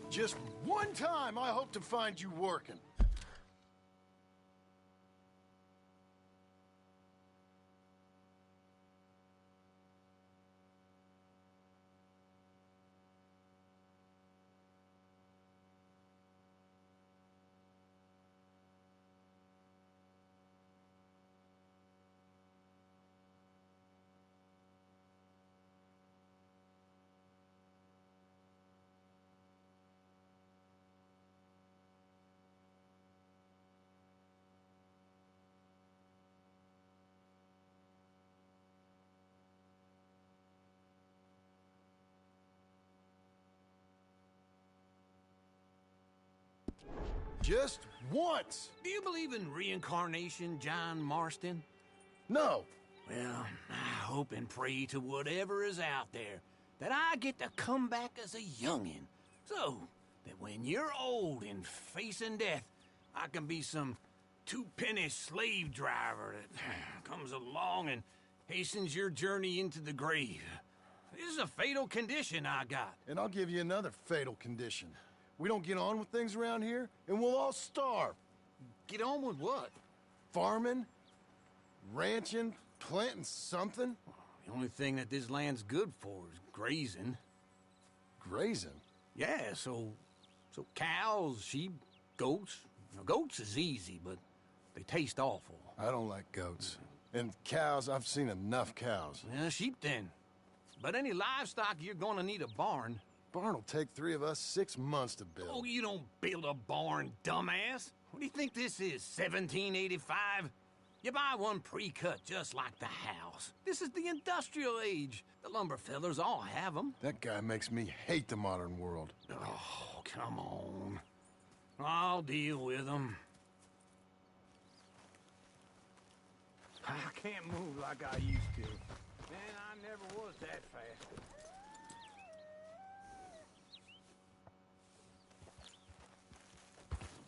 Just one time I hope to find you working. Just once! Do you believe in reincarnation, John Marston? No. Well, I hope and pray to whatever is out there that I get to come back as a youngin', so that when you're old and facing death, I can be some two-penny slave driver that comes along and hastens your journey into the grave. This is a fatal condition I got. And I'll give you another fatal condition. We don't get on with things around here, and we'll all starve. Get on with what? Farming, ranching, planting something. The only thing that this land's good for is grazing. Grazing? Yeah, so cows, sheep, goats. Now, goats is easy, but they taste awful. I don't like goats. And cows, I've seen enough cows. Sheep then. But any livestock, you're gonna need a barn. Barn will take 3 of us 6 months to build. Oh, you don't build a barn, dumbass. What do you think this is, 1785? You buy one pre-cut just like the house. This is the industrial age. The lumber fellers all have them. That guy makes me hate the modern world. Oh, come on. I'll deal with them. I can't move like I used to. Man, I never was that fast.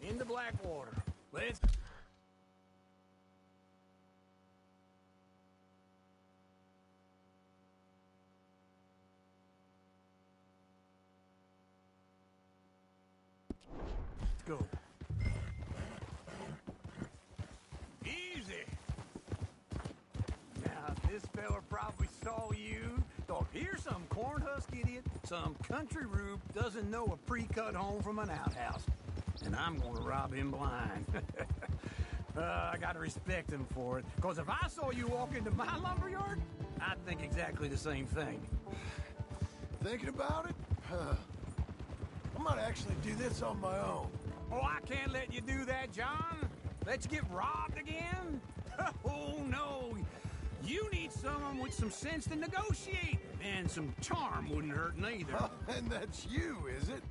Into Blackwater. Let's... go. Easy. Now, this fella probably saw you. Thought, here's some corn-husk idiot, some country rube doesn't know a pre-cut home from an outhouse. And I'm gonna rob him blind. I gotta respect him for it. Because if I saw you walk into my lumberyard, I'd think exactly the same thing. Thinking about it? I might actually do this on my own. Oh, I can't let you do that, John. Let you get robbed again? Oh, no. You need someone with some sense to negotiate. And some charm wouldn't hurt neither. And that's you, is it?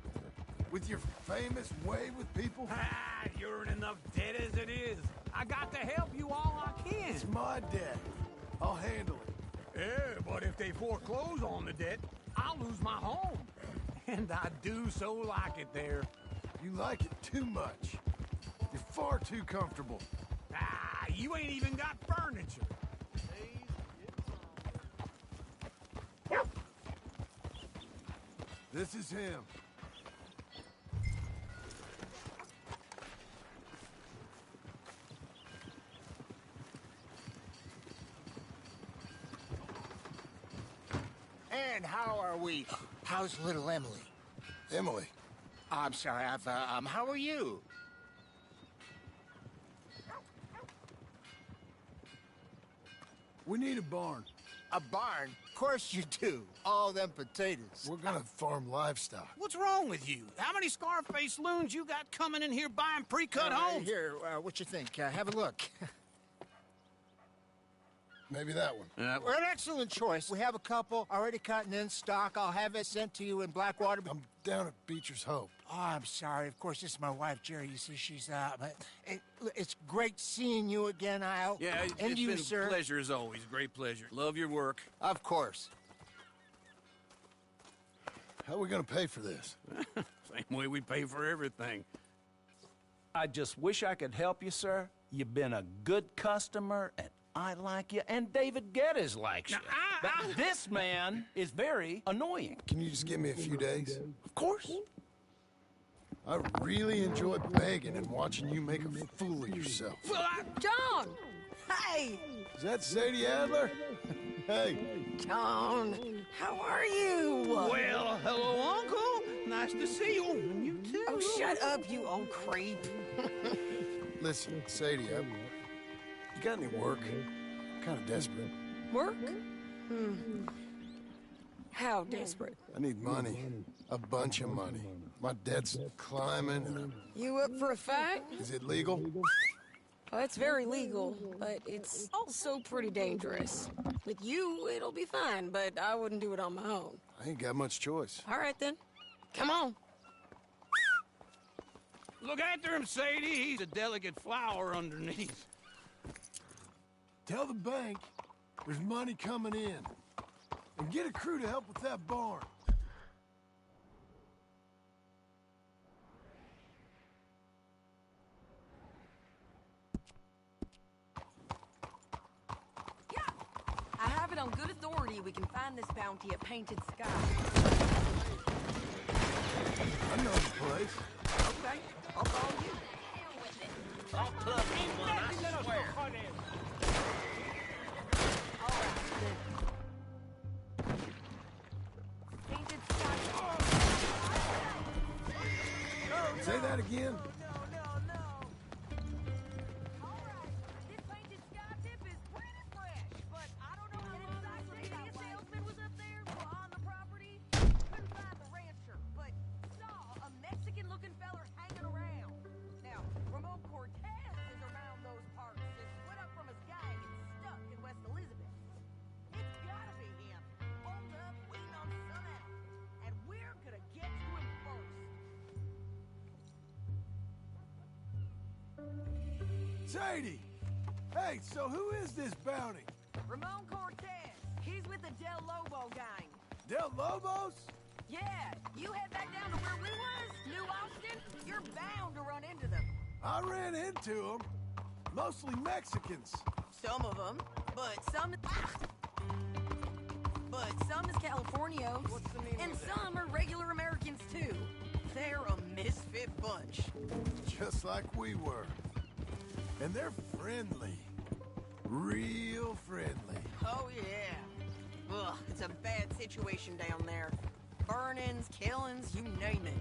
With your famous way with people? Ah, you're in enough debt as it is. I got to help you all I can. It's my debt. I'll handle it. Yeah, but if they foreclose on the debt, I'll lose my home. And I do so like it there. You like it too much. You're far too comfortable. Ah, you ain't even got furniture. This is him. And how are we? How's little Emily? Emily. I'm sorry, how are you? We need a barn. A barn? Of course you do. All them potatoes. We're gonna farm livestock. What's wrong with you? How many Scarface loons you got coming in here buying pre-cut homes? Here, what you think? Have a look. Maybe that one. We're an excellent choice. We have a couple already cutting in stock. I'll have it sent to you in Blackwater. I'm down at Beecher's Hope. Oh, I'm sorry. Of course, this is my wife, Jerry. You see, she's but it's great seeing you again, Al. Yeah, and it's you, been sir. a pleasure as always. Great pleasure. Love your work. Of course. How are we gonna pay for this? Same way we pay for everything. I just wish I could help you, sir. You've been a good customer, and I like you, and David Geddes likes you. But this man is very annoying. Can you just give me a few days? Of course. I really enjoy begging and watching you make a fool of yourself. Well, John! Hey! Is that Sadie Adler? Hey, John, how are you? well, hello, Uncle. Nice to see you. You too. Oh, shut up, you old creep. listen, Sadie, you got any work? I'm kind of desperate. Work? How desperate? I need money. A bunch of money. My debt's climbing and You up for a fight? is it legal? Well, it's very legal, but it's also pretty dangerous. With you, it'll be fine, but I wouldn't do it on my own. I ain't got much choice. All right, then. Come on. Look after him, Sadie. He's a delicate flower underneath. Tell the bank there's money coming in. And get a crew to help with that barn. I have it on good authority we can find this bounty at Painted Sky. I know the place. Okay, I'll follow you. I'll club you one, I swear. Painted Sky. Say that again. This Painted Sky tip is pretty fresh, but I don't know how long the salesman was up there on the property. Couldn't find the rancher, but saw a Mexican-looking feller hanging around. Now, Ramon Cortez is around those parts and split up from his gang and stuck in West Elizabeth. It's gotta be him. Hold up, waiting on sun out. And we're gonna get to him first. Sadie! Hey, so who is this bounty? Ramon Cortez. He's with the Del Lobo gang. Del Lobos? Yeah, you head back down to where we was, New Austin, you're bound to run into them. I ran into them. Mostly Mexicans. Some of them, but some... But some is Californios. And some are regular Americans, too. They're a misfit bunch. Just like we were. And they're friendly. Real friendly. Oh, yeah. Ugh, it's a bad situation down there. Burn-ins, killings, you name it.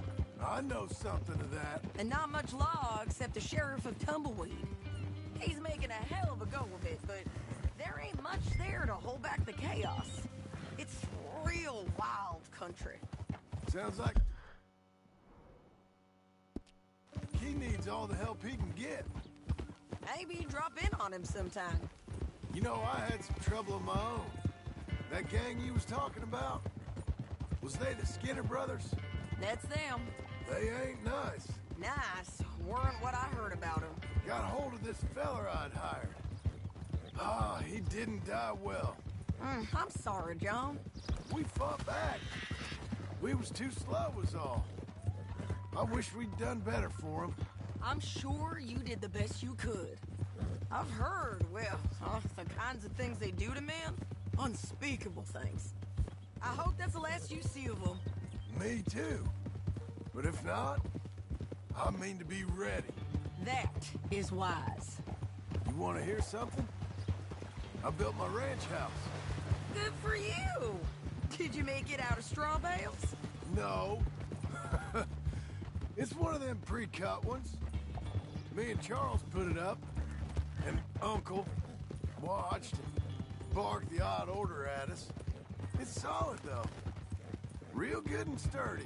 I know something of that. And not much law except the sheriff of Tumbleweed. He's making a hell of a go of it, but there ain't much there to hold back the chaos. It's real wild country. Sounds like he needs all the help he can get. Maybe drop in on him sometime. You know, I had some trouble of my own. That gang you was talking about, was they the Skinner brothers? That's them. They ain't nice. Nice. Weren't what I heard about them. Got hold of this feller I'd hired. Ah, he didn't die well. I'm sorry, John. We fought back. We was too slow was all. I wish we'd done better for him. I'm sure you did the best you could. I've heard, well, the kinds of things they do to men. Unspeakable things. I hope that's the last you see of them. Me too. But if not, I mean to be ready. That is wise. You want to hear something? I built my ranch house. Good for you. Did you make it out of straw bales? No. It's one of them pre-cut ones. Me and Charles put it up, and Uncle watched and barked the odd order at us. It's solid, though. Real good and sturdy.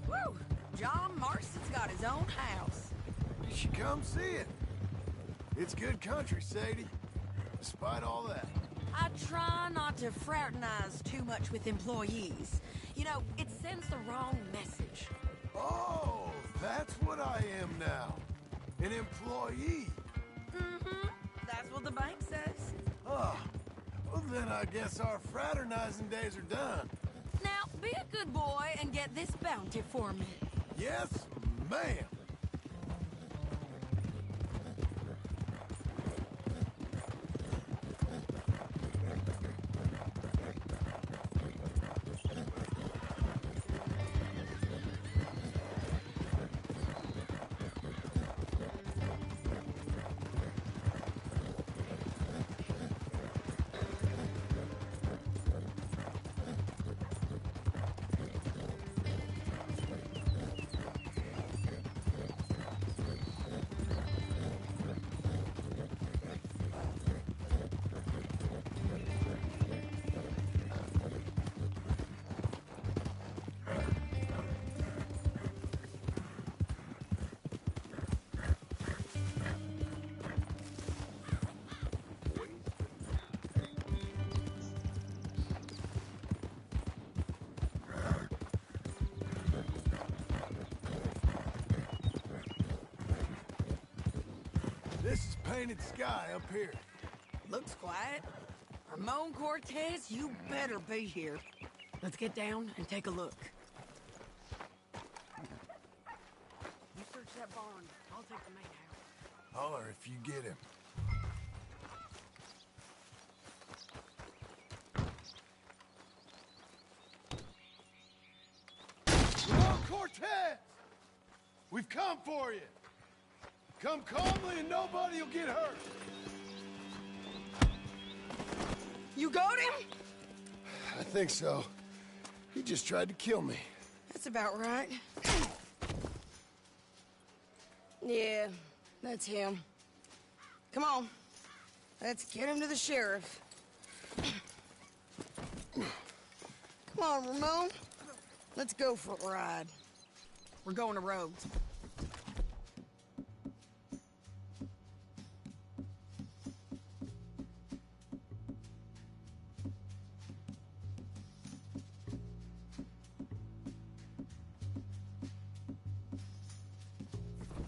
Woo! John Marston's got his own house. You should come see it. It's good country, Sadie. Despite all that. I try not to fraternize too much with employees. You know, it sends the wrong message. Oh, that's what I am now. An employee. Mm-hmm. That's what the bank says. Oh, well then I guess our fraternizing days are done. Now, be a good boy and get this bounty for me. Yes, ma'am. painted sky up here. Looks quiet. Ramon Cortez, you better be here. Let's get down and take a look. You search that barn. I'll take the main house. Holler if you get him. Ramon Cortez! We've come for you. Come calmly and nobody will get hurt. You got him? I think so. He just tried to kill me. That's about right. Yeah, that's him. Come on. Let's get him to the sheriff. Come on, Ramon. Let's go for a ride. We're going to Rhodes.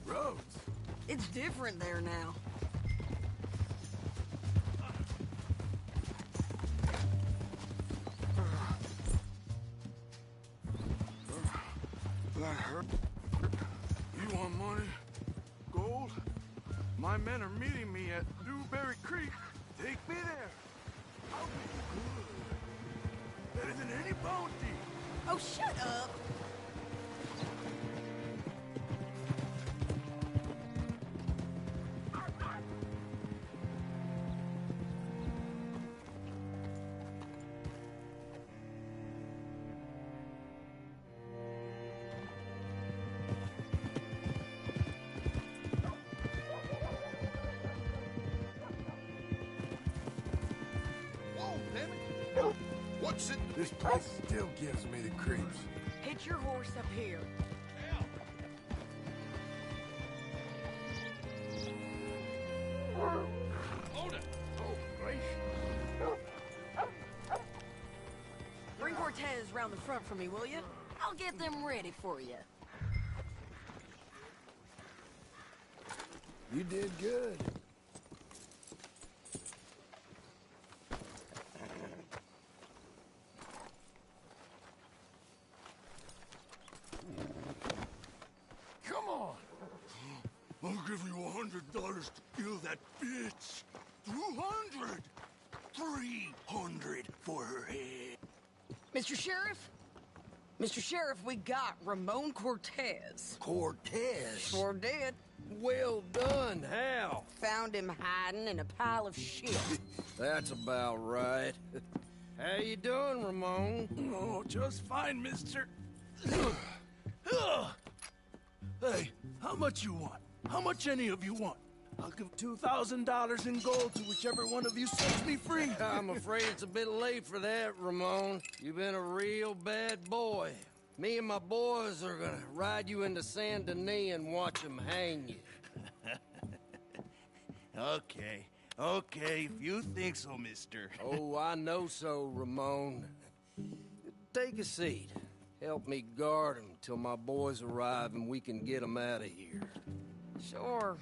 Rhodes. It's different there now. That hurt. You want money? Gold? My men are meeting me at Dewberry Creek. Take me there. I'll be good. Better than any bounty. Oh, shut up! What's it? This place still gives me the creeps. Hitch your horse up here. Hold it. Oh, gracious. Bring Cortez round the front for me, will you? I'll get them ready for you. You did good. Come on. I'll give you $100 to kill that bitch. 200. 300 for her head. Mr. Sheriff? Mr. Sheriff, we got Ramon Cortez. Cortez? Sure did. Well done, Hal. Found him hiding in a pile of shit. That's about right. How you doing, Ramon? Oh, just fine, mister. Hey, how much you want? How much any of you want? I'll give $2,000 in gold to whichever one of you sets me free. I'm afraid it's a bit late for that, Ramon. You've been a real bad boy. Me and my boys are gonna ride you into Saint Denis and watch them hang you. Okay, if you think so, mister. Oh, I know so, Ramon. Take a seat. Help me guard them till my boys arrive and we can get them out of here. Sure.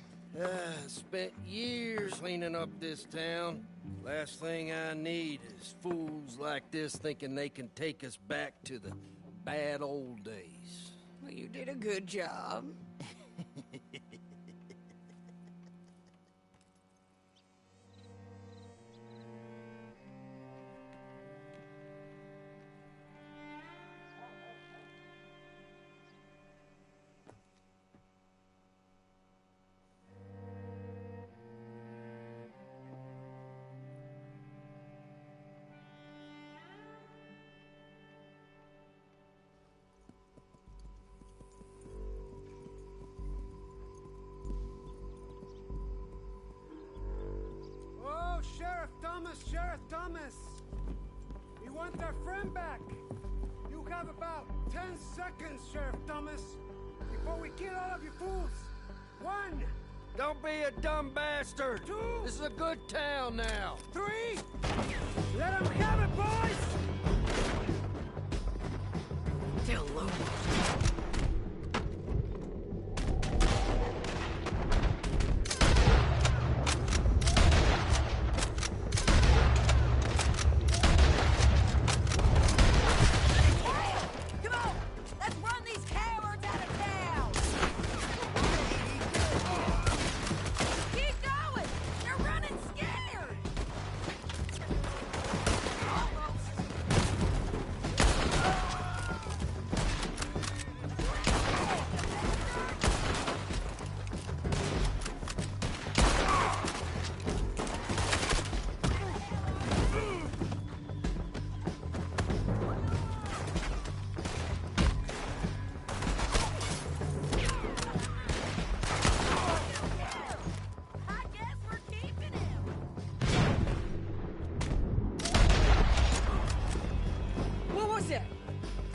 Spent years cleaning up this town. Last thing I need is fools like this thinking they can take us back to the bad old days. Well, you did a good job. Oh, Sheriff Thomas! We want our friend back! You have about 10 seconds, Sheriff Thomas, before we kill all of you fools! 1, Don't be a dumb bastard! 2, This is a good town now! 3! Let them have it, boys! Tell Lola.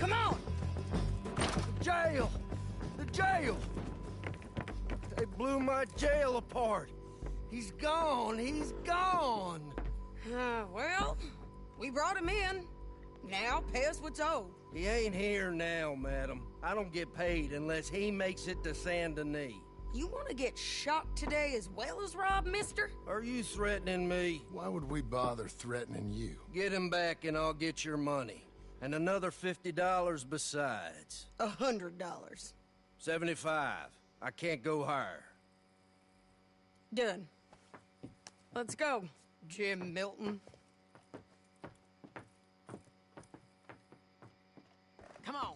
Come on! Jail! The jail! They blew my jail apart. He's gone. He's gone. Well, we brought him in. Now pay us what's owed. He ain't here now, madam. I don't get paid unless he makes it to Saint Denis. You want to get shot today as well as rob, mister? Are you threatening me? Why would we bother threatening you? Get him back and I'll get your money. And another $50 besides. $100. 75. I can't go higher. Done. Let's go, Jim Milton. Come on.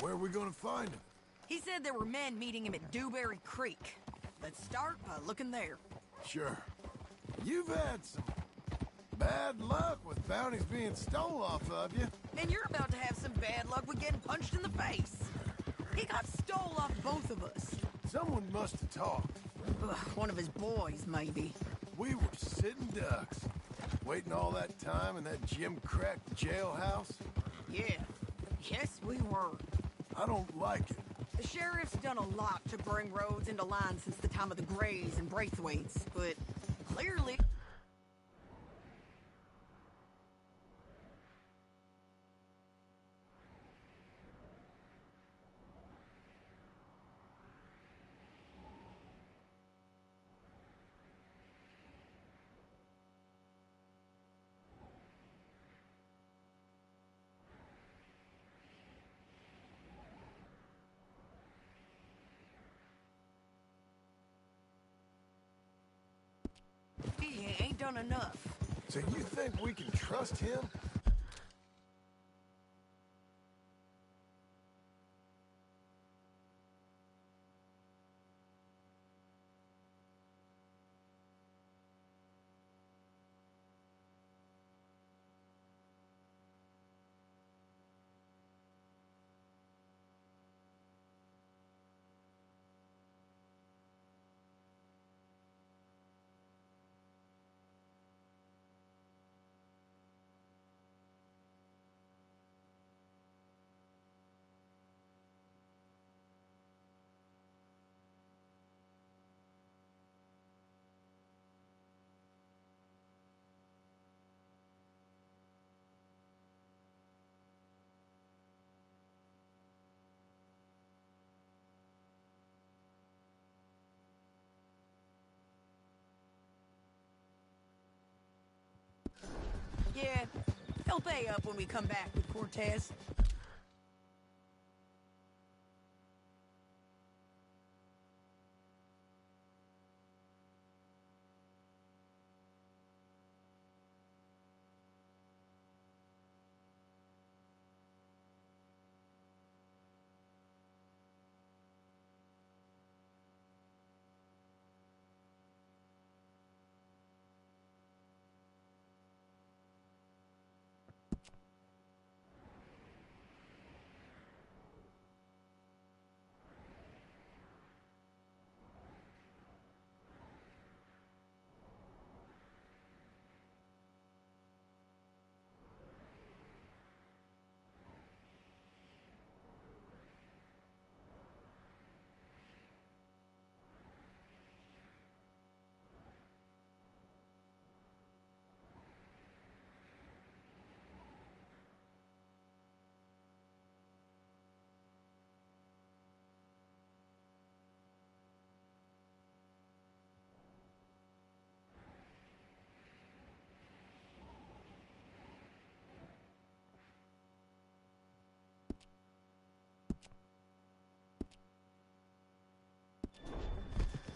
Where are we gonna find him? He said there were men meeting him at Dewberry Creek. Let's start by looking there. Sure. You've had some bad luck with bounties being stole off of you. And you're about to have some bad luck with getting punched in the face. He got stole off both of us. Someone must have talked. Ugh, one of his boys, maybe. We were sitting ducks, waiting all that time in that gym-cracked jailhouse. Yeah. Yes, we were. I don't like it. The sheriff's done a lot to bring roads into line since the time of the Grays and Braithwaites, but clearly... He ain't done enough. So you think we can trust him? Yeah, he'll pay up when we come back with Cortez.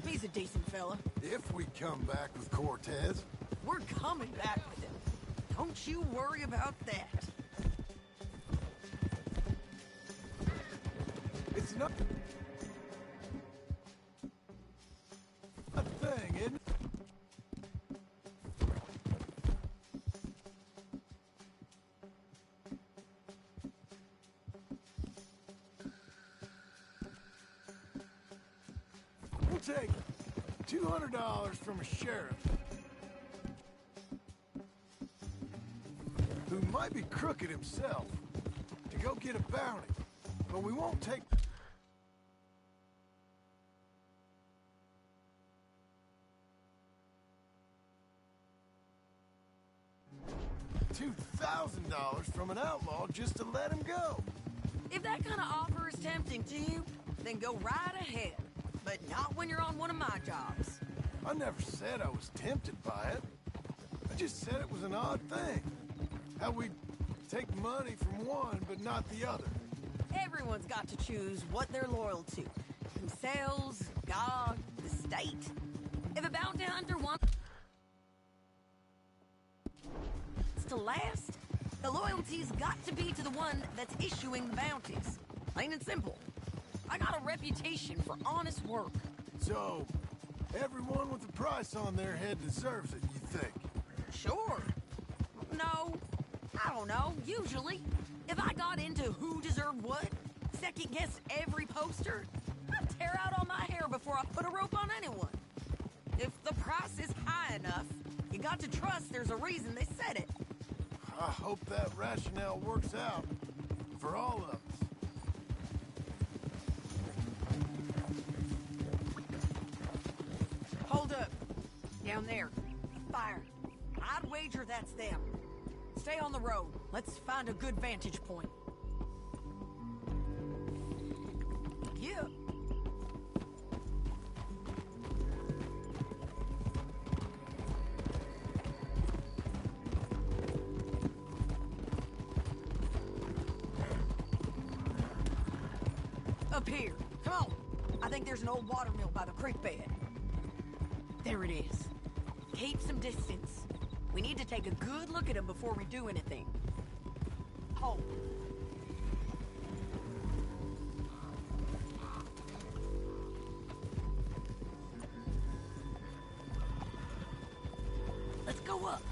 He's a decent fella. If we come back with Cortez. We're coming back with him. Don't you worry about that. It's not a thing, isn't it? We'll take $200 from a sheriff. might be crooked himself to go get a bounty, but we won't take... $2,000 from an outlaw just to let him go. If that kind of offer is tempting to you, then go right ahead. But not when you're on one of my jobs. I never said I was tempted by it. I just said it was an odd thing. How we take money from one but not the other. Everyone's got to choose what they're loyal to. Themselves, God, the state. If a bounty hunter wants to last, the loyalty's got to be to the one that's issuing the bounties. Plain and simple. I got a reputation for honest work. So, everyone with a price on their head deserves it, you think? Sure. No, I don't know, usually. If I got into who deserved what, second-guessed every poster, I'd tear out all my hair before I put a rope on anyone. If the price is high enough, you got to trust there's a reason they said it. I hope that rationale works out for all of us. Hold up. Down there. Fire. I'd wager that's them. Stay on the road. Let's find a good vantage point. Yeah. Up here. Come on. I think there's an old water mill by the creek bed. There it is. Keep some distance. We need to take a good look at him before we do anything. Hold. Let's go up.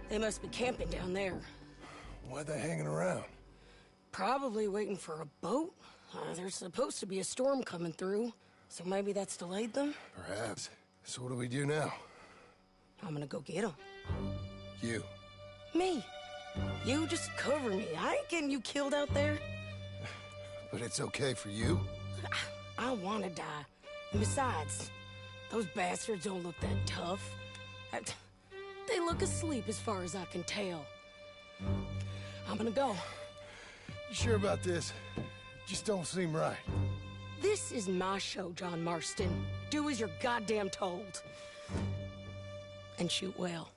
They must be camping down there. Why are they hanging around? Probably waiting for a boat. There's supposed to be a storm coming through, so maybe that's delayed them? Perhaps. So what do we do now? I'm gonna go get them. You. Me. You just cover me. I ain't getting you killed out there. But it's okay for you? I wanna die. And besides, those bastards don't look that tough. They look asleep as far as I can tell. I'm gonna go. You sure about this? Just don't seem right. This is my show, John Marston. Do as you're goddamn told. And shoot well.